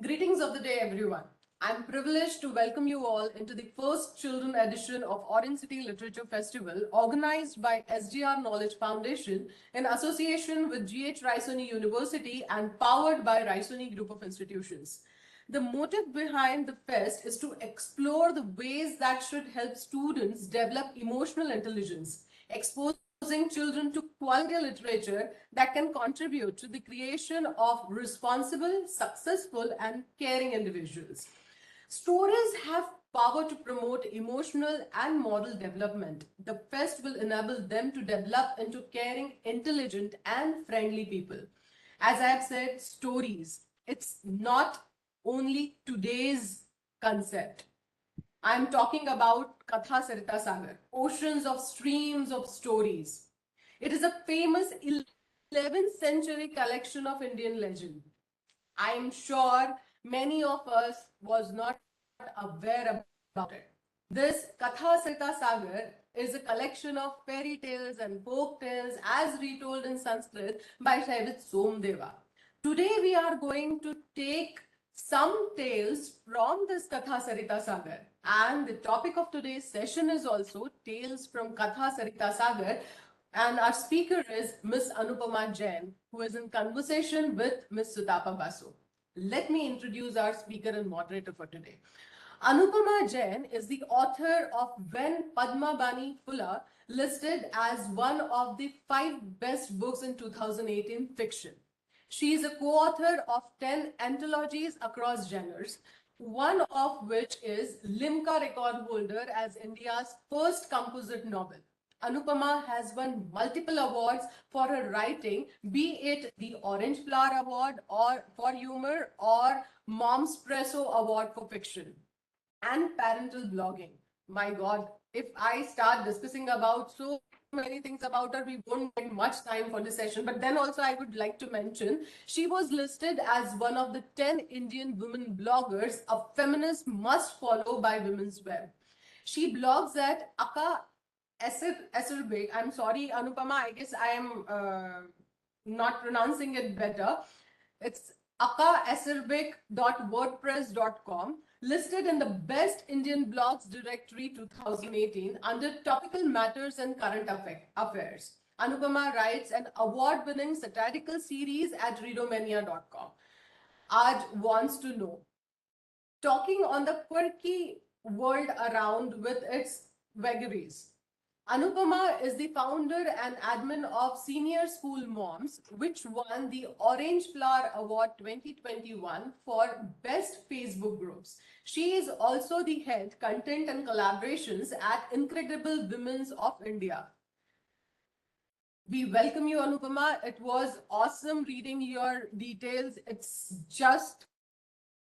Greetings of the day, everyone. I'm privileged to welcome you all into the first children edition of Orange City Literature Festival, organized by SDR Knowledge Foundation in association with GH Raisoni University and powered by Raisoni Group of Institutions. The motive behind the fest is to explore the ways that should help students develop emotional intelligence, exposing children to quality literature that can contribute to the creation of responsible, successful, and caring individuals. Stories have power to promote emotional and moral development. The fest will enable them to develop into caring, intelligent, and friendly people. As I have said, stories. It's not only today's concept. I'm talking about Katha Sarita Sagara, oceans of streams of stories. It is a famous 11th century collection of Indian legend. I am sure many of us was not aware about it. This Katha Sarita Sagar is a collection of fairy tales and folk tales as retold in Sanskrit by Shaivat Somdeva. Today we are going to take some tales from this Katha Sarita Sagar, and the topic of today's session is also tales from Katha Sarita Sagar, and our speaker is Miss Anupama Jain, who is in conversation with Miss Sutapa Basu. Let me introduce our speaker and moderator for today. Anupama Jain is the author of When Padma Bani Phula, listed as one of the 5 best books in 2018 fiction. She is a co-author of 10 anthologies across genres, one of which is Limca record holder as India's first composite novel. Anupama has won multiple awards for her writing, be it the Orange Flower Award or for humor or Mom's Presso Award for fiction, and parental blogging. My God, if I start discussing about so many things about her, we won't get much time for this session. But then also I would like to mention, she was listed as one of the 10 Indian women bloggers, a feminist must follow by Women's Web. She blogs at Aka Esserbek. I'm sorry, Anupama, I guess I am not pronouncing it better. It's akaesserbek.wordpress.com, listed in the Best Indian Blogs Directory 2018 under Topical Matters and Current Affairs. Anupama writes an award-winning satirical series at readomania.com. Aj wants to know, talking on the quirky world around with its vagaries. Anupama is the founder and admin of Senior School Moms, which won the Orange Flower Award 2021 for Best Facebook Groups. She is also the head content and collaborations at Incredible Women's of India. We welcome you, Anupama. It was awesome reading your details. It's just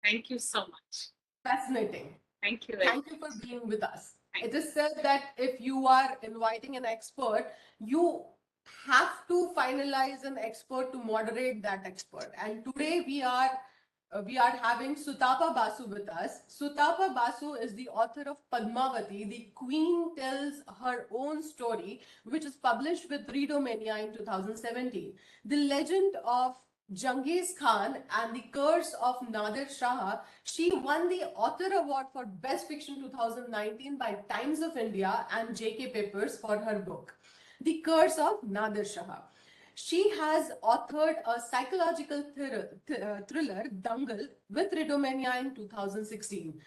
Thank you so much. fascinating. Thank you. Thank you for being with us. It is said that if you are inviting an expert, you have to finalize an expert to moderate that expert. And today we are having Sutapa Basu with us. Sutapa Basu is the author of Padmavati, The Queen Tells Her Own Story, which is published with Readomania in 2017. The legend of Genghis Khan and the Curse of Nadir Shah, she won the Author Award for Best Fiction 2019 by Times of India and JK Papers for her book, The Curse of Nadir Shah. She has authored a psychological thriller, Dangal, with Readomania in 2016.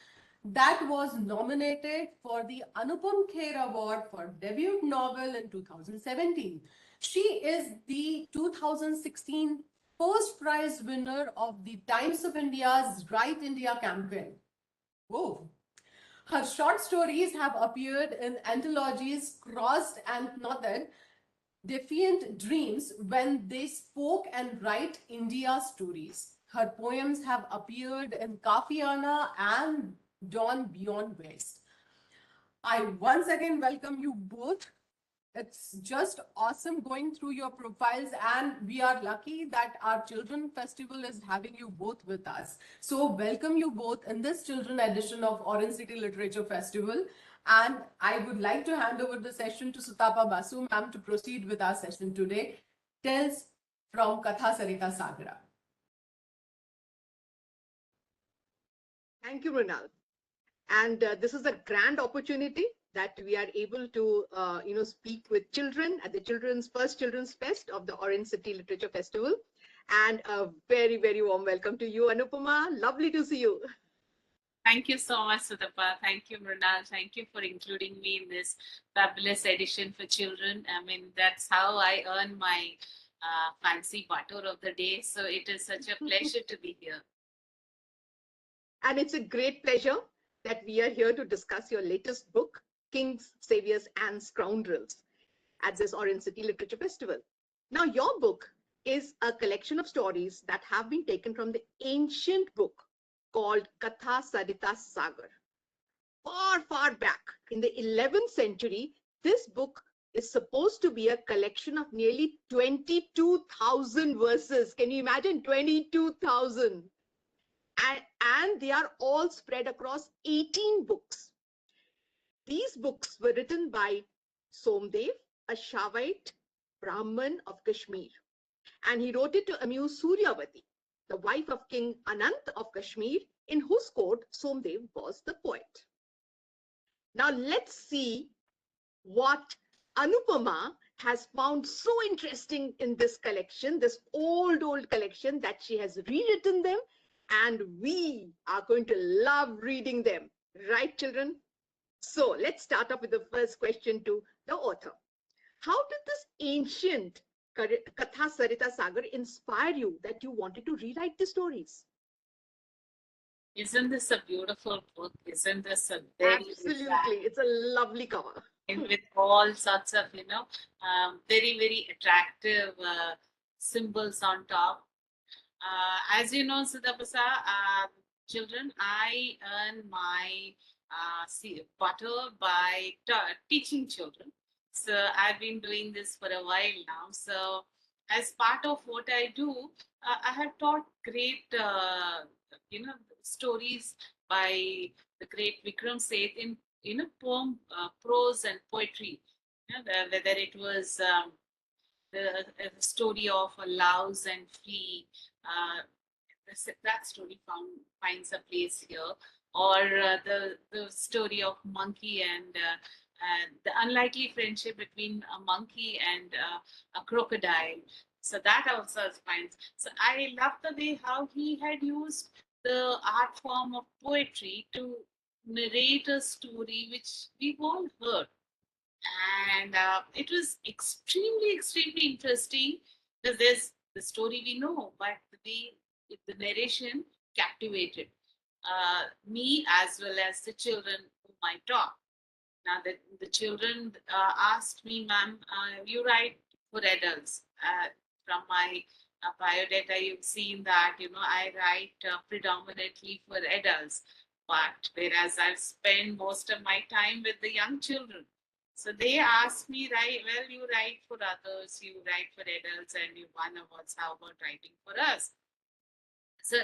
That was nominated for the Anupam Kher Award for Debut Novel in 2017. She is the 2016 first prize winner of the Times of India's Right India campaign. Whoa. Her short stories have appeared in anthologies Crossed and Knotted, Defiant Dreams, When They Spoke, and Write India Stories. Her poems have appeared in Kafiana and Dawn Beyond West. I once again welcome you both. It's just awesome going through your profiles, and we are lucky that our Children Festival is having you both with us. So welcome you both in this children edition of Orange City Literature Festival. And I would like to hand over the session to Sutapa Basu ma'am to proceed with our session today. Tales from Katha Sarita Sagara. Thank you, Mrinal. And this is a grand opportunity that we are able to, speak with children at the first Children's Fest of the Orange City Literature Festival. And a very, very warm welcome to you, Anupama. Lovely to see you. Thank you so much, Sudhapa. Thank you, Mrinal. Thank you for including me in this fabulous edition for children. I mean, that's how I earn my fancy butter of the day. So it is such a pleasure to be here. And it's a great pleasure that we are here to discuss your latest book, Kings, Saviours and Scoundrels, at this Orange City Literature Festival. Now, your book is a collection of stories that have been taken from the ancient book called Katha Sarita Sagara. Far, far back in the 11th century, this book is supposed to be a collection of nearly 22,000 verses. Can you imagine? 22,000. And they are all spread across 18 books. These books were written by Somdev, a Shaivite Brahmin of Kashmir. And he wrote it to amuse Suryavati, the wife of King Anant of Kashmir, in whose court Somdev was the poet. Now let's see what Anupama has found so interesting in this collection, this old collection, that she has rewritten them, and we are going to love reading them. Right, children? So let's start off with the first question to the author. How did this ancient Katha Sarita Sagara inspire you that you wanted to rewrite the stories? Isn't this a beautiful book? Isn't this a very Absolutely. It's a lovely cover. with all sorts of, very, very attractive symbols on top. As you know, Siddhapasa, children, I earn my butter by teaching children. So I've been doing this for a while now. So as part of what I do, I have taught great, stories by the great Vikram Seth in poem, prose and poetry. Whether it was the story of a louse and flea, that story finds a place here, or the story of monkey and the unlikely friendship between a monkey and a crocodile. So that also finds. So I love the way how he had used the art form of poetry to narrate a story which we've all heard. And it was extremely interesting because there's the story we know, but the way the narration captivated me as well as the children whom I taught. Now the children asked me, ma'am, you write for adults. From my biodata, you've seen that, I write predominantly for adults. But whereas I've spent most of my time with the young children. So they asked me, right, well, you write for others, you write for adults, and you won awards. How about writing for us? So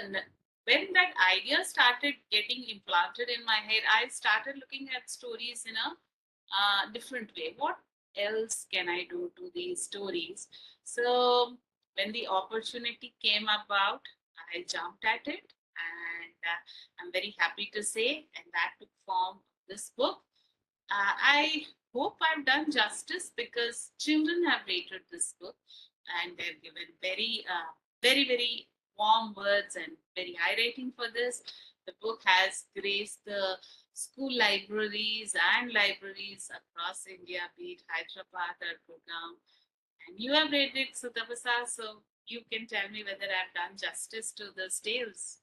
when that idea started getting implanted in my head, I started looking at stories in a different way. What else can I do to these stories? So when the opportunity came about, I jumped at it, and I'm very happy to say, and that took form this book. I hope I've done justice because children have rated this book and they've given very warm words and very high rating for this. The book has graced the school libraries and libraries across India, be it Hyderabad or Gurgaon. And you have read it, Sudhavasa, so you can tell me whether I've done justice to the tales.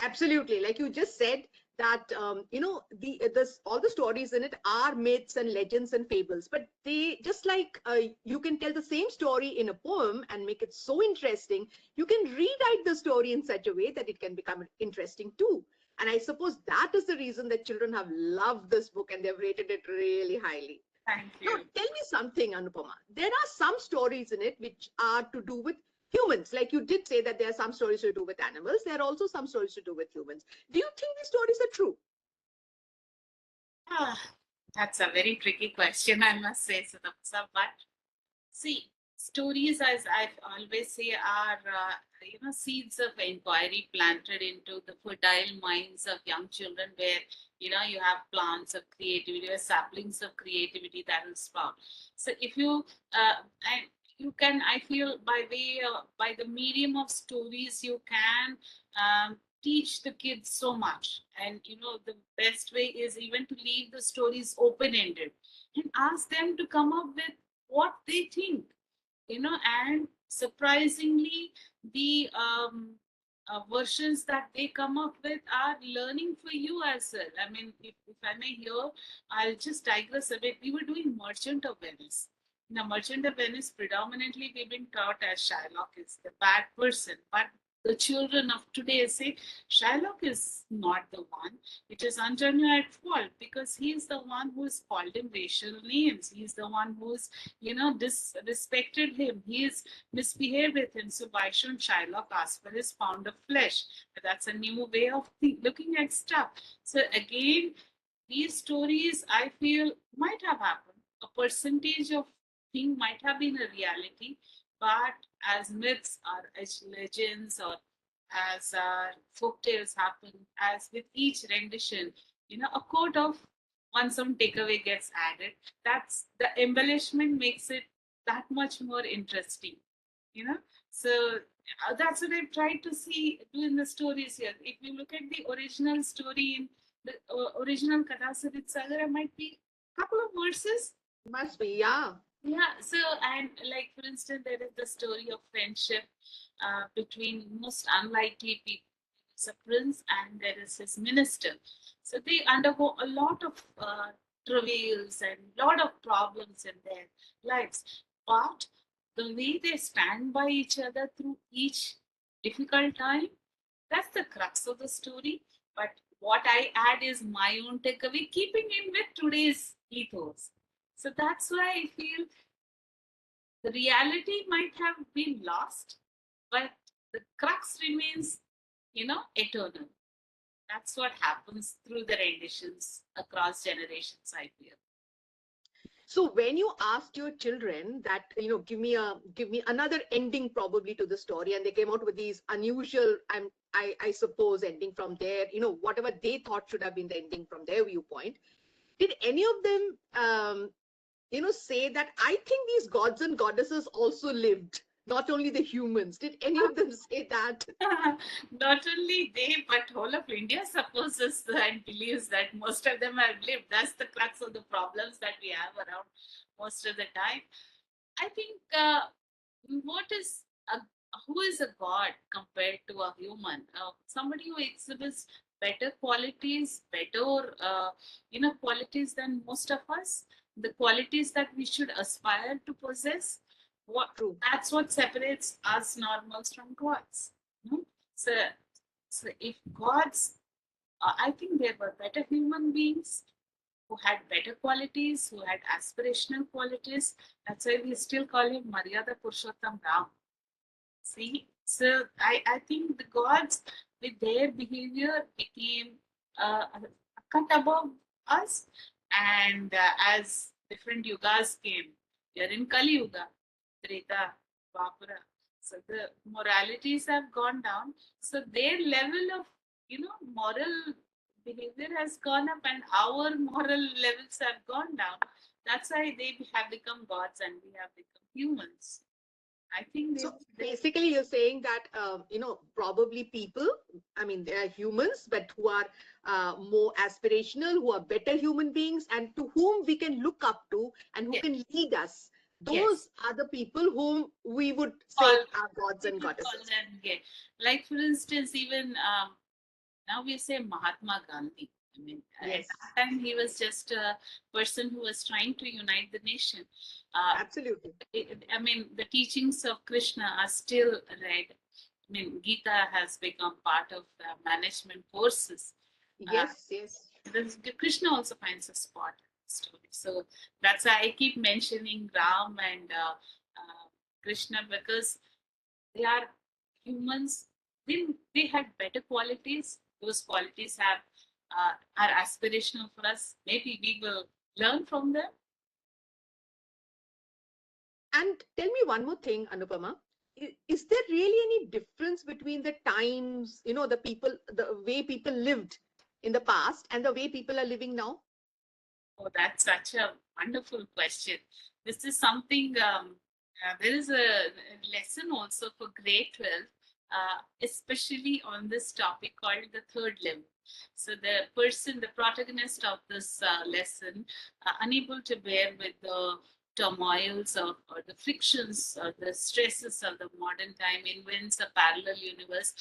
Absolutely. Like you just said, that all the stories in it are myths and legends and fables, but they just like you can tell the same story in a poem and make it so interesting. You can rewrite the story in such a way that it can become interesting too. And I suppose that is the reason that children have loved this book and they've rated it really highly. Thank you. Now, tell me something, Anupama. There are some stories in it which are to do with humans. Like you did say that there are some stories to do with animals. There are also some stories to do with humans. Do you think these stories are true? That's a very tricky question, I must say, Sudhamsa. But see, stories, as I always say, are seeds of inquiry planted into the fertile minds of young children, where you have plants of creativity or saplings of creativity that will sprout. So if you and you can, I feel, by the medium of stories, you can teach the kids so much. And the best way is even to leave the stories open ended and ask them to come up with what they think, and surprisingly, the versions that they come up with are learning for you as well. I mean, if I may here, I'll just digress a bit. We were doing Merchant of Venice. Now, Merchant of Venice, predominantly we've been taught as Shylock is the bad person, but the children of today say Shylock is not the one. It is Antonio at fault because he is the one who has called him racial names. He's the one who's disrespected him. He is misbehaved with him. So why shouldn't Shylock ask for his pound of flesh? But that's a new way of looking at stuff. So again, these stories I feel might have happened. A percentage of thing might have been a reality, but as myths or as legends or as folk tales happen, as with each rendition, a quote of one some takeaway gets added. That's the embellishment makes it that much more interesting, you know. So that's what I've tried to do in the stories here. If you look at the original story in the original Katha Sarita Sagara, might be a couple of verses. Must be, yeah. Yeah, so and like for instance, there is the story of friendship between most unlikely people. It's a prince and there is his minister. So they undergo a lot of travails and lot of problems in their lives. But the way they stand by each other through each difficult time, that's the crux of the story. But what I add is my own takeaway, keeping in with today's ethos. So that's why I feel the reality might have been lost, but the crux remains, eternal. That's what happens through the renditions across generations, I feel. So when you asked your children that, give me another ending probably to the story, and they came out with these unusual, I suppose, ending from their, whatever they thought should have been the ending from their viewpoint, did any of them, say that I think these gods and goddesses also lived, not only the humans? Did any of them say that? Not only they, but whole of India supposes and believes that most of them have lived. That's the crux of the problems that we have around most of the time. I think what is a who is a god compared to a human? Somebody who exhibits better qualities, better qualities than most of us. The qualities that we should aspire to possess. True. That's what separates us normals from gods. No? So, so if gods, I think there were better human beings who had better qualities, who had aspirational qualities. That's why we still call him Maryada Purushottam Ram. See, so I think the gods, with their behavior, became a cut above us. And as different yugas came, we are in Kali Yuga, Treta, Dwapara. So the moralities have gone down. So their level of, moral behavior has gone up, and our moral levels have gone down. That's why they have become gods and we have become humans. I think So basically, you're saying that, probably people, I mean, they are humans, but who are more aspirational, who are better human beings, and to whom we can look up to and who yes, can lead us. yes, Those are the people whom we would say all are gods and people call goddesses. them gay. Like for instance, even now we say Mahatma Gandhi. I mean, at Yes, that time he was just a person who was trying to unite the nation. absolutely. I mean, the teachings of Krishna are still read. I mean, Gita has become part of the management courses. Uh, Yes, yes. Krishna also finds a spot in the story. So that's why I keep mentioning Ram and Krishna, because they are humans. They had better qualities. Those qualities are aspirational for us. Maybe we will learn from them. And tell me one more thing, Anupama. Is there really any difference between the times, the people, the way people lived in the past and the way people are living now? Oh, that's such a wonderful question. This is something, there is a lesson also for grade 12, especially on this topic called the third level. So the person, the protagonist of this lesson, unable to bear with the turmoils of, or the frictions or the stresses of the modern time, invents a parallel universe,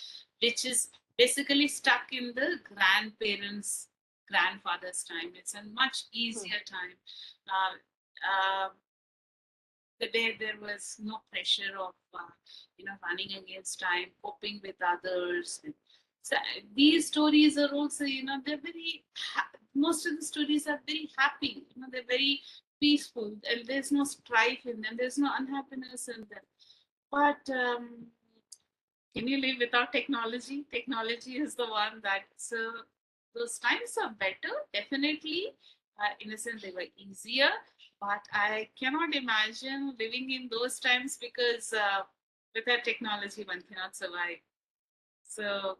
which is basically stuck in the grandfather's time. It's a much easier time. Uh, uh, the day there was no pressure of running against time, coping with others. So these stories are also, they're very most of the stories are very happy. They're very peaceful, and there's no strife in them. There's no unhappiness in them. But can you live without technology? Technology is the one that, so those times are better, definitely. In a sense, they were easier, but I cannot imagine living in those times because without technology, one cannot survive. So,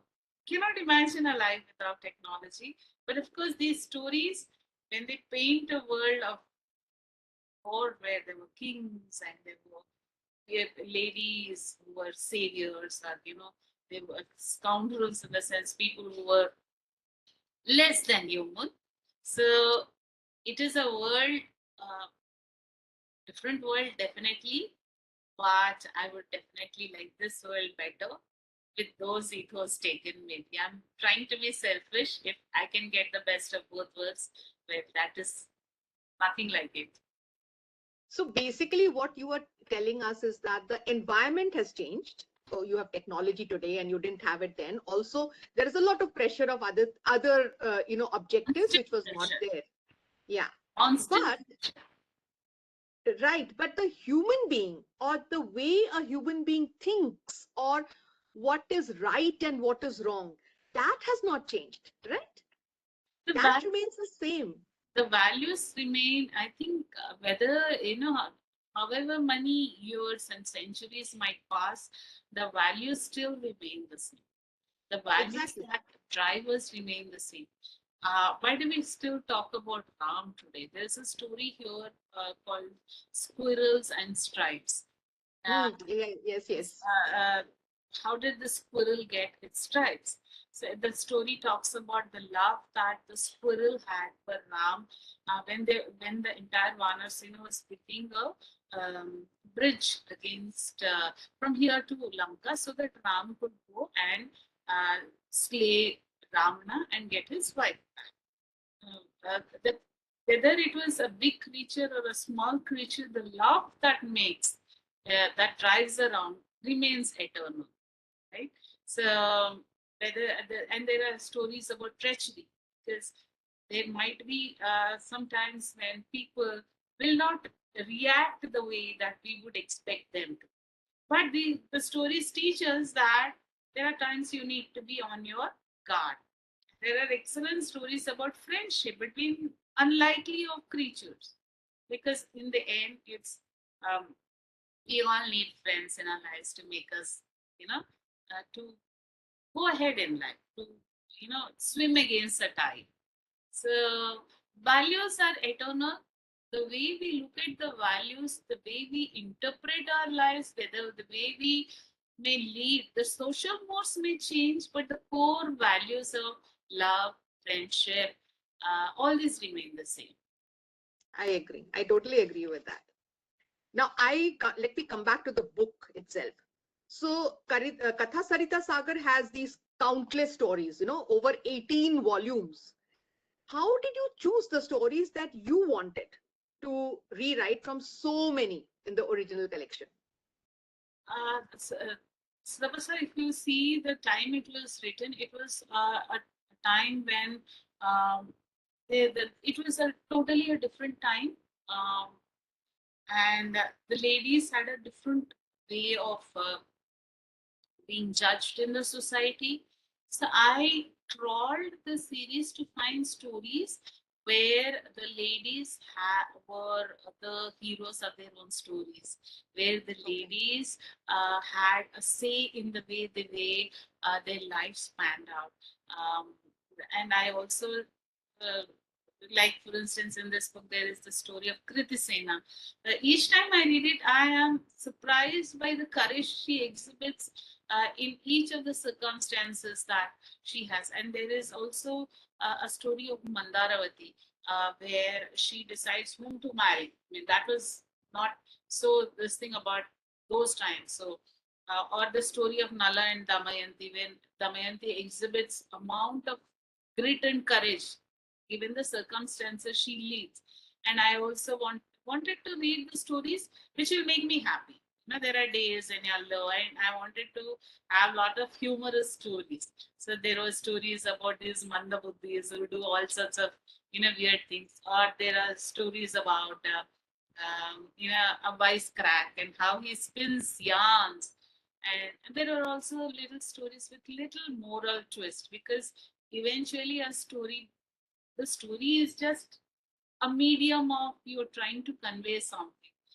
cannot imagine a life without technology. But of course, these stories, when they paint a world of war where there were kings and there were ladies who were saviors, or they were scoundrels, in the sense people who were less than human. So it is a world, different world, definitely, but I would definitely like this world better with those ethos taken. Maybe I'm trying to be selfish. If I can get the best of both worlds, but that is nothing like it. So basically, what you are telling us is that the environment has changed. So you have technology today, and you didn't have it then. Also, there is a lot of pressure of other objectives Constant which was not pressure. there. Yeah, Constant. but right, but the human being, or the way a human being thinks, or what is right and what is wrong, that has not changed, right? The That value remains the same. the values remain. I think whether however many years and centuries might pass, the values still remain the same. The values Exactly. that drive us remain the same. Why do we still talk about Ram today? There's a story here called Squirrels and Stripes. uh, Yes, yes. how did the squirrel get its stripes? So the story talks about the love that the squirrel had for Ram when the entire Vanasena was building a bridge against from here to Lanka, so that Ram could go and slay Ravana and get his wife back. The, whether it was a big creature or a small creature, the love that makes, that drives around, remains eternal, right? So whether and there are stories about treachery, because there might be sometimes when people will not react the way that we would expect them to. But the stories teach us that there are times you need to be on your guard. There are excellent stories about friendship between unlikely of creatures, because in the end, it's um, we all need friends in our lives to make us, to go ahead in life, to swim against the tide. So values are eternal. The way we look at the values, the way we interpret our lives, whether the way we may lead, the social modes may change, but the core values of love, friendship, all these remain the same. I agree. I totally agree with that. Now, let me come back to the book itself. So, Katha Sarita Sagar has these countless stories, over 18 volumes. How did you choose the stories that you wanted to rewrite from so many in the original collection? Tapasya, if you see the time it was written, it was a time when it was a totally a different time. Um, and the ladies had a different way of being judged in the society. So I trawled the series to find stories where the ladies were the heroes of their own stories, where the ladies had a say in the way their lives panned out. Um, and I also like, for instance, in this book, there is the story of Kriti Sena. Each time I read it, I am surprised by the courage she exhibits in each of the circumstances that she has. And there is also a story of Mandaravati, where she decides whom to marry. I mean, that was not so this thing about those times. So, or the story of Nala and Damayanti, when Damayanti exhibits amount of grit and courage given the circumstances she leads. And I also wanted to read the stories which will make me happy. You know, there are days in your low, and I wanted to have a lot of humorous stories. So there were stories about these mandabuddhis who do all sorts of weird things, or there are stories about a wisecrack and how he spins yarns. And there are also little stories with little moral twist, because eventually the story is just a medium of you're trying to convey something.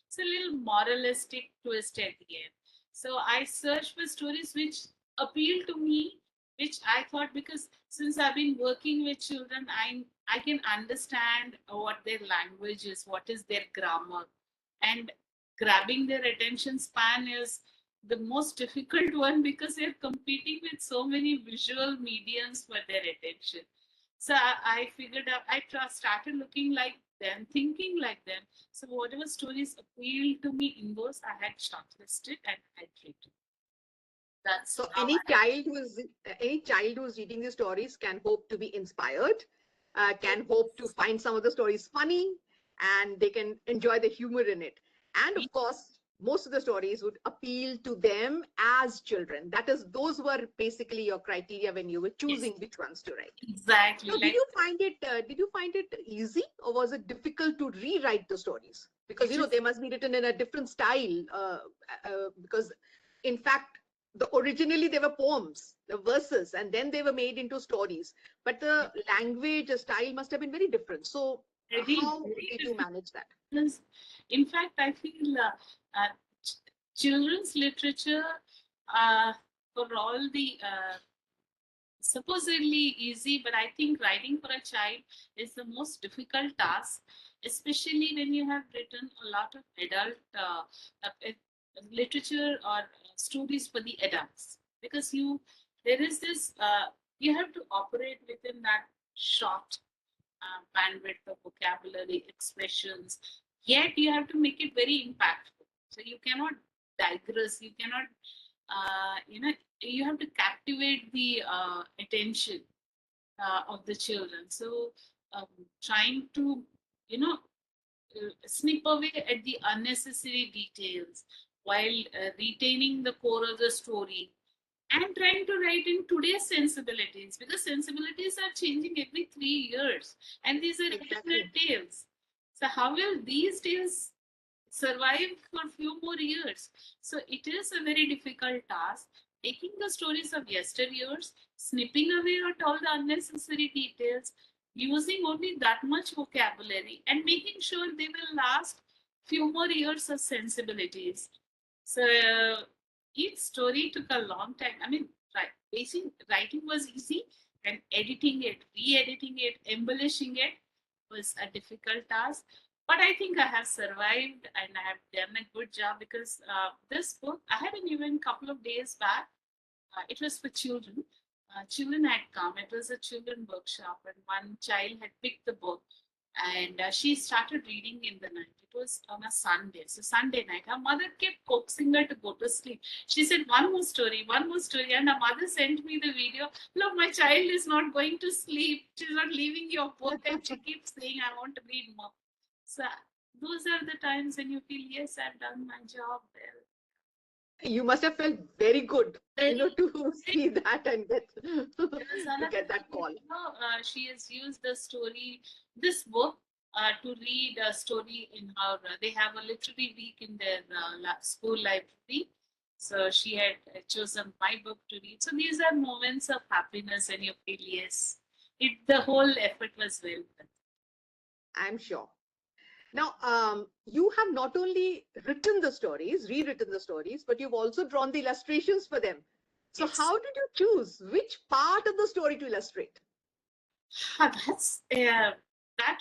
It's a little moralistic twist at the end. So I searched for stories which appeal to me, which I thought, because since I've been working with children, I can understand what their language is, what is their grammar, and grabbing their attention span is the most difficult one, because they're competing with so many visual mediums for their attention. So I figured out, started looking like them, thinking like them. So whatever stories appealed to me in those, I had shortlisted and I read. That's So how I. any child who's reading these stories can hope to be inspired, can hope to find some of the stories funny, and they can enjoy the humor in it. And of course, most of the stories would appeal to them as children. That is, those were basically your criteria when you were Yes, choosing which ones to write. exactly. So, Like did you find it easy, or was it difficult to rewrite the stories? Because it is. they must be written in a different style. Because, in fact, originally they were poems, the verses, and then they were made into stories. But the language, the style must have been very different. So, Very, how very did you difficult. manage that? Because, in fact, I feel children's literature, for all the supposedly easy, but I think writing for a child is the most difficult task, especially when you have written a lot of adult literature or stories for the adults, because there is this you have to operate within that short bandwidth of vocabulary, expressions, yet you have to make it very impactful. So you cannot digress, you cannot, you have to captivate the attention of the children. So trying to, you know, snip away at the unnecessary details while retaining the core of the story, and trying to write in today's sensibilities, because sensibilities are changing every 3 years, and these are Exactly. eternal tales. So how will these tales survive for a few more years? So it is a very difficult task, taking the stories of yesteryears, snipping away at all the unnecessary details, using only that much vocabulary, and making sure they will last few more years of sensibilities. So each story took a long time. I mean, basic writing was easy, and editing it, re-editing it, embellishing it was a difficult task. But I think I have survived and I have done a good job, because this book, I had an event couple of days back. It was for children. Children had come. It was a children workshop, and one child had picked the book, and she started reading in the night. It was on a Sunday, so Sunday night. Her mother kept coaxing her to go to sleep. She said, "One more story, one more story," and her mother sent me the video. Look, my child is not going to sleep. She's not leaving your book, and she keeps saying, "I want to read more." So those are the times when you feel, yes, I've done my job well. You must have felt very good, Very, to very. see that and get There was to another get that thing, call. she has used this book, to read a story in her. They have a literary week in their school library. So she had chosen my book to read. So these are moments of happiness, and you feel, yes, the whole effort was well done. I'm sure. Now, you have not only written the stories, rewritten the stories, but you've also drawn the illustrations for them. So Yes. how did you choose which part of the story to illustrate? That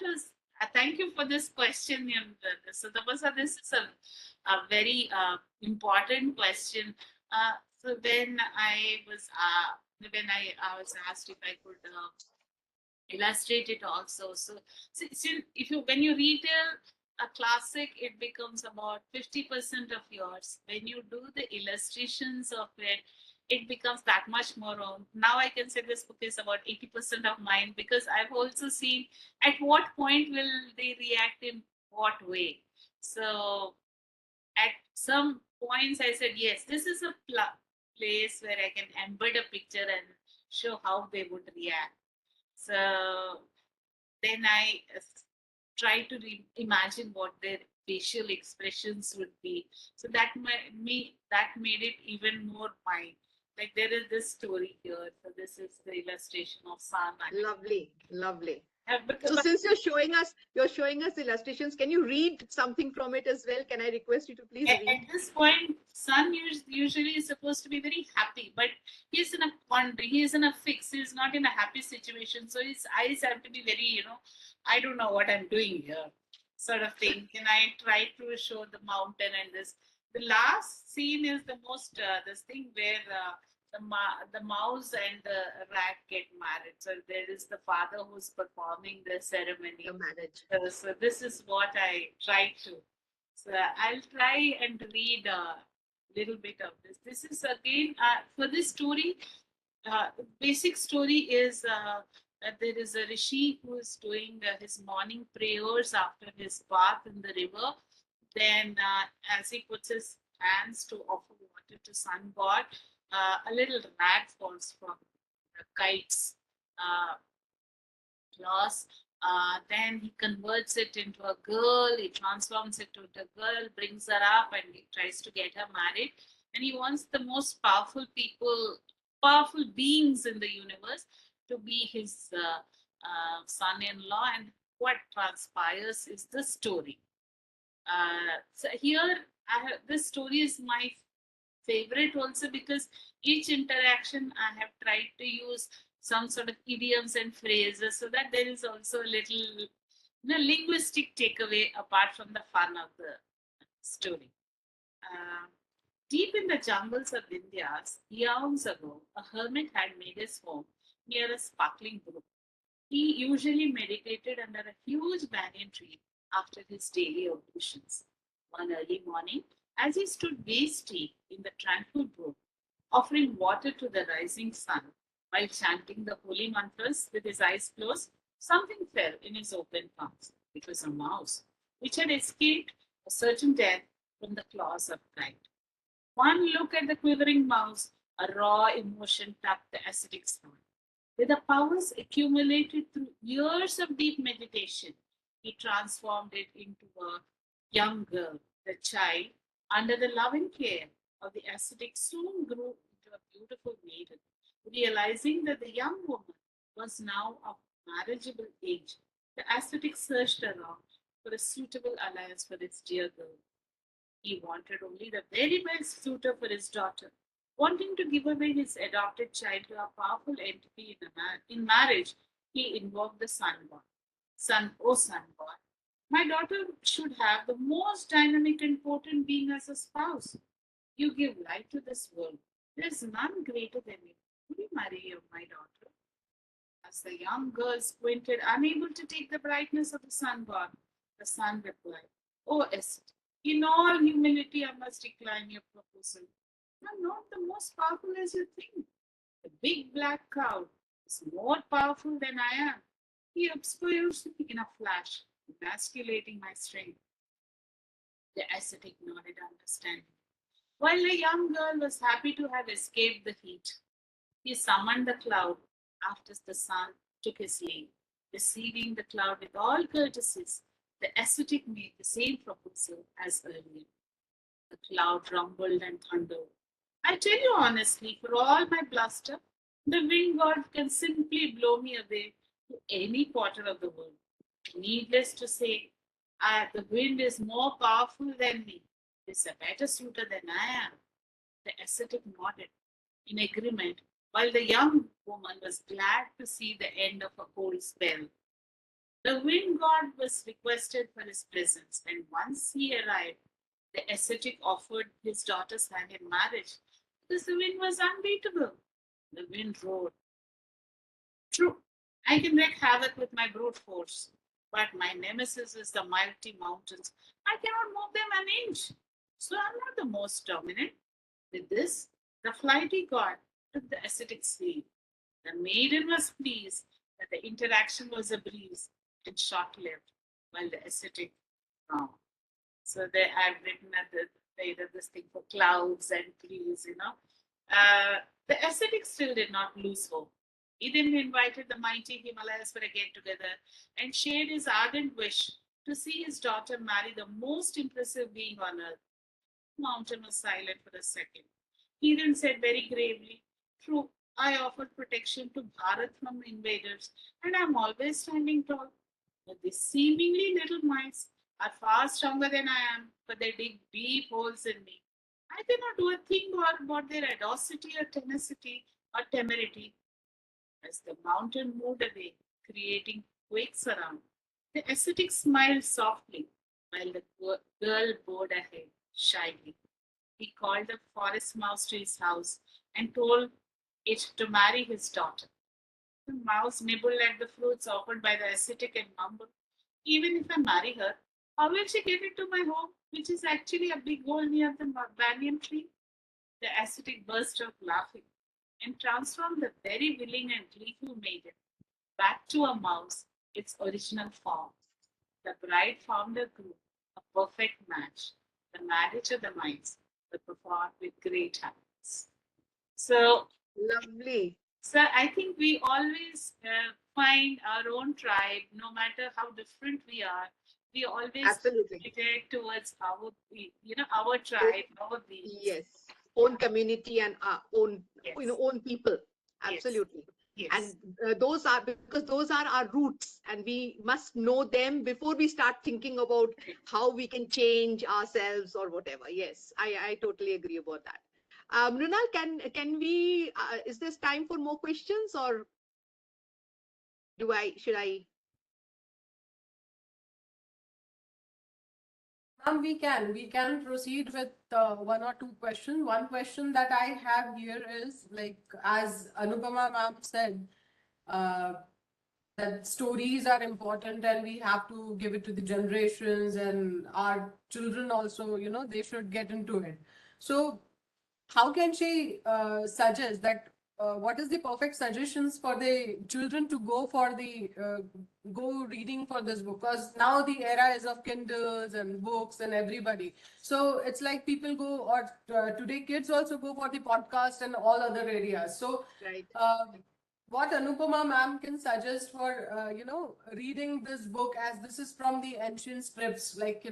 was thank you for this question. So Tapasa, this is a very important question. So when I was asked if I could illustrate it also. So if you when you retell a classic, it becomes about 50% of yours. When you do the illustrations of it, it becomes that much more on. Now I can say this book is about 80% of mine, because I've also seen at what point will they react in what way. So at some points I said, yes, this is a place where I can embed a picture and show how they would react. So then I try to imagine what their facial expressions would be. So that made it even more mine. Like there is this story here. So this is the illustration of sun. Lovely, lovely. Because, So since you're showing us illustrations, can you read something from it as well? Can I request you to please at read? this point, sun usually is supposed to be very happy, but he's in a quandary. He is in a fix. He's not in a happy situation. So his eyes have to be very, I don't know what I'm doing here, sort of thing. And I try to show the mountain and this. The last scene is the most, this thing where the mouse and the rat get married. So there is the father who's performing the ceremony. You manage. So this is what I try to. So I'll try and read a little bit of this. This is again for this story. Basic story is there is a rishi who is doing his morning prayers after his bath in the river. Then, as he puts his hands to offer water to sun god, a little rat falls from the kite's claws. Then he converts it into a girl. He transforms it into a girl, brings her up, and he tries to get her married. And he wants the most powerful beings in the universe to be his son-in-law. And what transpires is the story. So here, this story is my favorite also, because each interaction I have tried to use some sort of idioms and phrases, so that there is also a little linguistic takeaway apart from the fun of the story. Uh, Deep in the jungles of India, eons ago, a hermit had made his home near a sparkling brook. He usually meditated under a huge banyan tree after his daily ablutions. One early morning, as he stood waist deep in the tranquil brook, offering water to the rising sun while chanting the holy mantras with his eyes closed, something fell in his open palms. It was a mouse, which had escaped a certain death from the claws of kite. One look at the quivering mouse, a raw emotion tapped the ascetic's heart. With the powers accumulated through years of deep meditation, he transformed it into a young girl. The child, under the loving care of the ascetic, soon grew into a beautiful maiden. Realizing that the young woman was now of marriageable age, the ascetic searched around for a suitable alliance for his dear girl. He wanted only the very best suitor for his daughter. Wanting to give away his adopted child to a powerful entity in marriage, he invoked the sun god. Sun god, my daughter should have the most dynamic and potent being as a spouse. You give life to this world. There is none greater than you. Will you marry my daughter? As the young girl squinted, unable to take the brightness of the sun god, the sun replied, "Oh, Esther, in all humility, I must decline your proposal. I'm not the most powerful as you think. The big black cloud is more powerful than I am. He obscures me in a flash, emasculating my strength." The ascetic nodded understanding. While the young girl was happy to have escaped the heat, he summoned the cloud after the sun took his leave. Receiving the cloud with all courtesies, the ascetic made the same proposal as earlier. The cloud rumbled and thundered. I tell you honestly, for all my bluster, the wind god can simply blow me away to any quarter of the world. Needless to say, the wind is more powerful than me. It's a better suitor than I am. The ascetic nodded in agreement, while the young woman was glad to see the end of a cold spell. The wind god was requested for his presence, and once he arrived, the ascetic offered his daughter's hand in marriage because the wind was unbeatable. The wind roared. True, I can wreak havoc with my brute force, but my nemesis is the mighty mountains. I cannot move them an inch, so I'm not the most dominant. With this, the flighty god took the ascetic's leave. The maiden was pleased that the interaction was a breeze and short-lived, while the ascetic frowned. So they have written at this thing for clouds and trees, The ascetic still did not lose hope. He then invited the mighty Himalayas for a get together and shared his ardent wish to see his daughter marry the most impressive being on earth. The mountain was silent for a second. He then said very gravely, true, I offered protection to Bharat from invaders, and I'm always standing tall. But these seemingly little mice are far stronger than I am, but they dig deep holes in me. I cannot do a thing about their audacity or tenacity or temerity. As the mountain moved away, creating quakes around, the ascetic smiled softly while the girl bowed her head shyly. He called the forest mouse to his house and told it to marry his daughter. The mouse nibbled at the fruits offered by the ascetic and mumbled, even if I marry her, how will she get into my home, which is actually a big hole near the banyan tree? The ascetic burst out laughing and transformed the very willing and gleeful maiden back to a mouse, its original form. The bride found a groom, a perfect match. The marriage of the mice was performed with great happiness. So, Lovely. so I think we always find our own tribe, no matter how different we are. We always Absolutely. gravitate towards our Own, tribe, our beings. yes. Own community and own, Yes, own people. yes, Absolutely. And yes, those are, because those are our roots, and we must know them before we start thinking about how we can change ourselves or whatever. Yes, I totally agree about that. Mrunal, can we? Is this time for more questions, or should I? We can proceed with one or two questions. One question that I have here is like, as Anupama ma'am said, uh, that stories are important and we have to give it to the generations, and our children also, they should get into it. So how can she suggest that, what is the perfect suggestions for the children to go for the go reading for this book? Because now the era is of kindles and books and everybody, so it's like people go, or today kids also go for the podcast and all other areas. So Right. uh, what Anupama ma'am can suggest for reading this book, as this is from the ancient scripts, like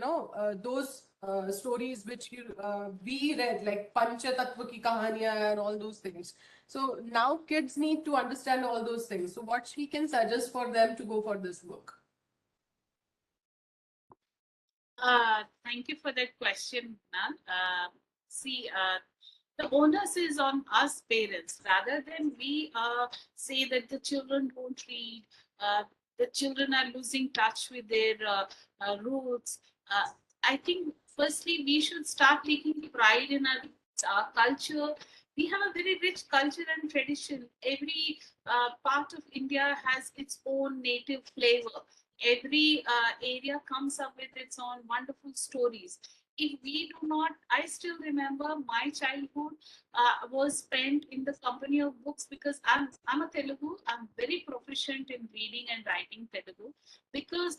those stories which we read, like Pancha Tattva ki kahaniyan and all those things. So now kids need to understand all those things. So what she can suggest for them to go for this book? Thank you for that question, Nan. See, the onus is on us parents rather than we say that the children don't read, the children are losing touch with their roots. I think firstly we should start taking pride in our culture. We have a very rich culture and tradition. Every part of India has its own native flavor. Every area comes up with its own wonderful stories. If we do not, I still remember my childhood was spent in the company of books, because I'm a Telugu. I'm very proficient in reading and writing Telugu, because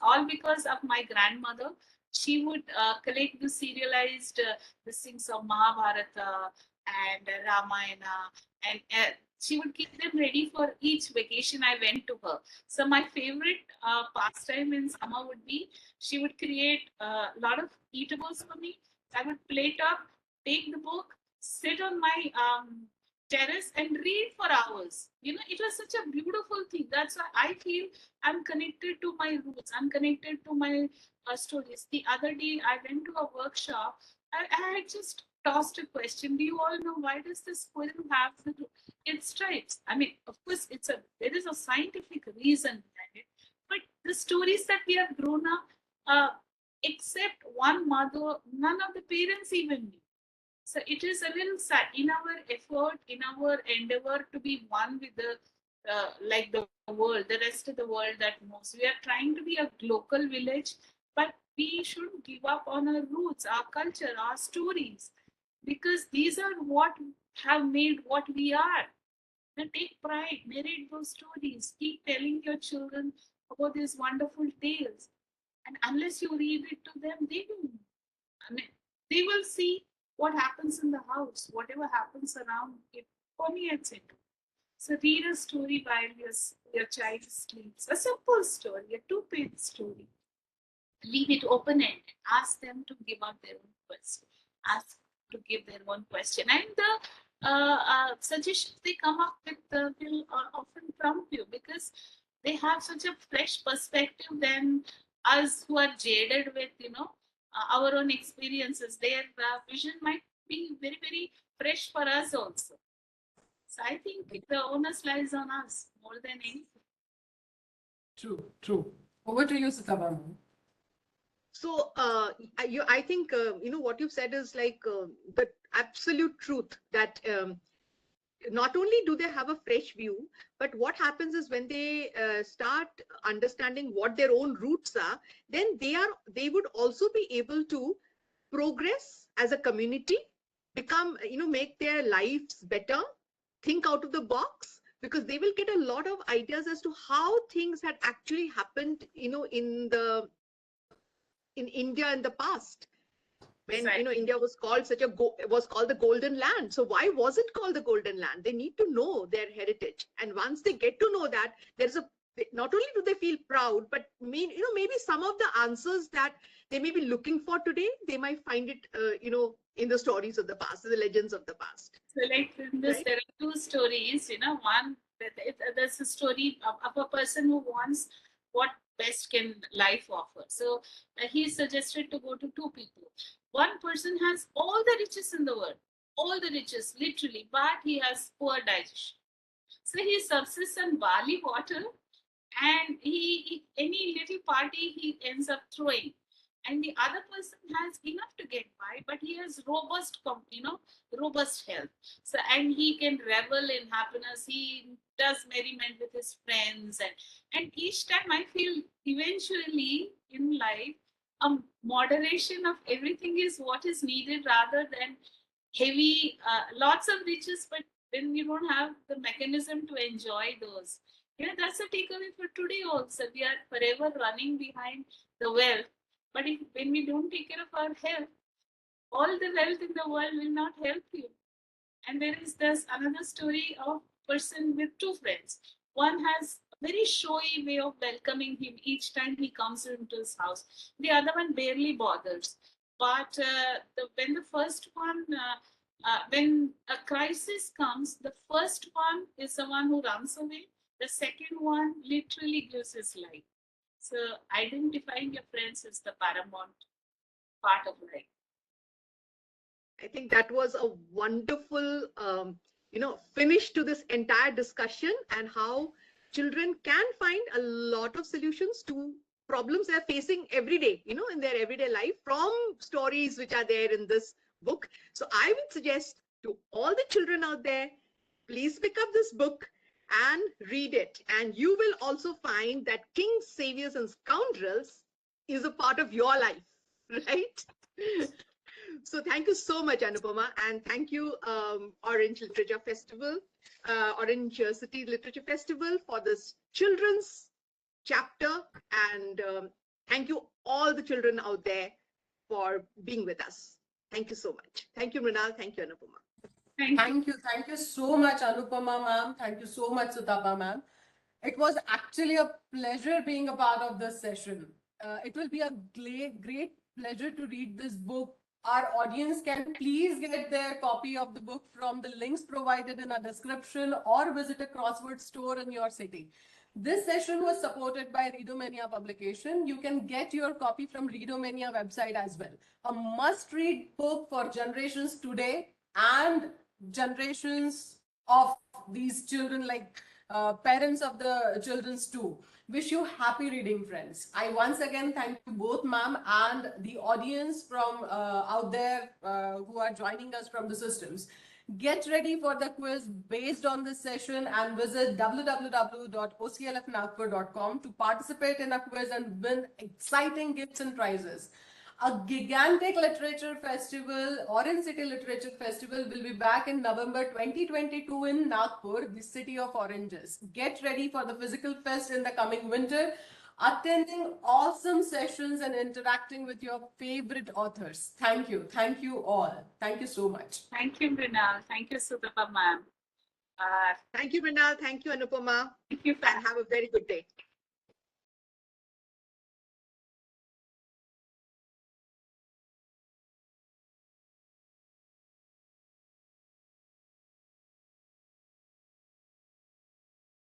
of my grandmother. She would collect the serialized the things of Mahabharata and Ramayana, and she would keep them ready for each vacation I went to her. So my favorite pastime in summer would be, she would create a lot of eatables for me. I would plate up, take the book, sit on my terrace and read for hours. It was such a beautiful thing. That's why I feel I'm connected to my roots. I'm connected to my stories. The other day, I went to a workshop. I had just tossed a question. Do you all know why does the squirrel have its stripes? I mean, of course, there is a scientific reason behind it. But the stories that we have grown up, except one mother, none of the parents even knew. So it is a little sad in our effort, in our endeavor to be one with like the world, the rest of the world that moves. We are trying to be a local village, but we shouldn't give up on our roots, our culture, our stories, because these are what have made what we are. Now take pride, narrate those stories, keep telling your children about these wonderful tales. And unless you read it to them, they will. I mean, they will see what happens in the house, whatever happens around it, permeates it. So read a story while your child sleeps. A simple story, a two-page story. Leave it open-ended. Ask them to give out their own question. Ask to give their own question. And the suggestions they come up with will often prompt you because they have such a fresh perspective than us who are jaded with, our own experiences. Their vision might be very, very fresh for us also. So I think the onus lies on us more than anything. True, true. Over to you, Sitaba. So I think what you've said is like the absolute truth that not only do they have a fresh view, but what happens is when they start understanding what their own roots are, then they would also be able to progress as a community, become, make their lives better, think out of the box, because they will get a lot of ideas as to how things had actually happened, in India in the past, when India was called was called the Golden Land. So why was it called the Golden Land? They need to know their heritage, and once they get to know that, not only do they feel proud, but maybe some of the answers that they may be looking for today, they might find it in the stories of the past, the legends of the past. So like in this, Right? there are two stories. One, there's a story of a person who wants what best can life offer. So he suggested to go to two people. One person has all the riches in the world, all the riches, literally, but he has poor digestion. So he subsists on barley water, and any little party he ends up throwing. And the other person has enough to get by, but he has robust health. So and he can revel in happiness. He does merriment with his friends, and each time I feel eventually in life, moderation of everything is what is needed rather than heavy, lots of riches, but when you don't have the mechanism to enjoy those. That's a takeaway for today also. We are forever running behind the wealth, but when we don't take care of our health, all the wealth in the world will not help you. And there's another story of person with two friends. One has a very showy way of welcoming him each time he comes into his house. The other one barely bothers. But when the first one, when a crisis comes, the first one is the one who runs away. The second one literally gives his life. So identifying your friends is the paramount part of life. I think that was a wonderful, finish to this entire discussion, and how children can find a lot of solutions to problems they're facing every day, in their everyday life, from stories which are there in this book. So I would suggest to all the children out there, please pick up this book and read it. And you will also find that Kings, Saviors, and Scoundrels is a part of your life, right? So thank you so much, Anupama, and thank you, Orange Literature Festival, Orange City Literature Festival, for this children's chapter, and thank you all the children out there for being with us. Thank you so much. Thank you, Mrinal. Thank you, Anupama. Thank you. Thank you so much, Anupama ma'am. Thank you so much, Sutapa ma'am. It was actually a pleasure being a part of this session. It will be a great pleasure to read this book our audience can please get their copy of the book from the links provided in our description or visit a crossword store in your city. This session was supported by Readomania publication. You can get your copy from Readomania website as well. A must-read book for generations today and generations of these children, like parents of the children's too. Wish you happy reading, friends. I once again thank you both, ma'am, and the audience from out there who are joining us from the systems. Get ready for the quiz based on this session and visit www.oclfnagpur.com to participate in a quiz and win exciting gifts and prizes. A gigantic literature festival, Orange City Literature Festival, will be back in November 2022 in Nagpur, the city of oranges. Get ready for the physical fest in the coming winter, attending awesome sessions and interacting with your favorite authors. Thank you. Thank you all. Thank you so much. Thank you, Mrinal. Thank you, Sudhapa ma'am. Thank you, Mrinal. Thank you, Anupama. Thank you, And have a very good day.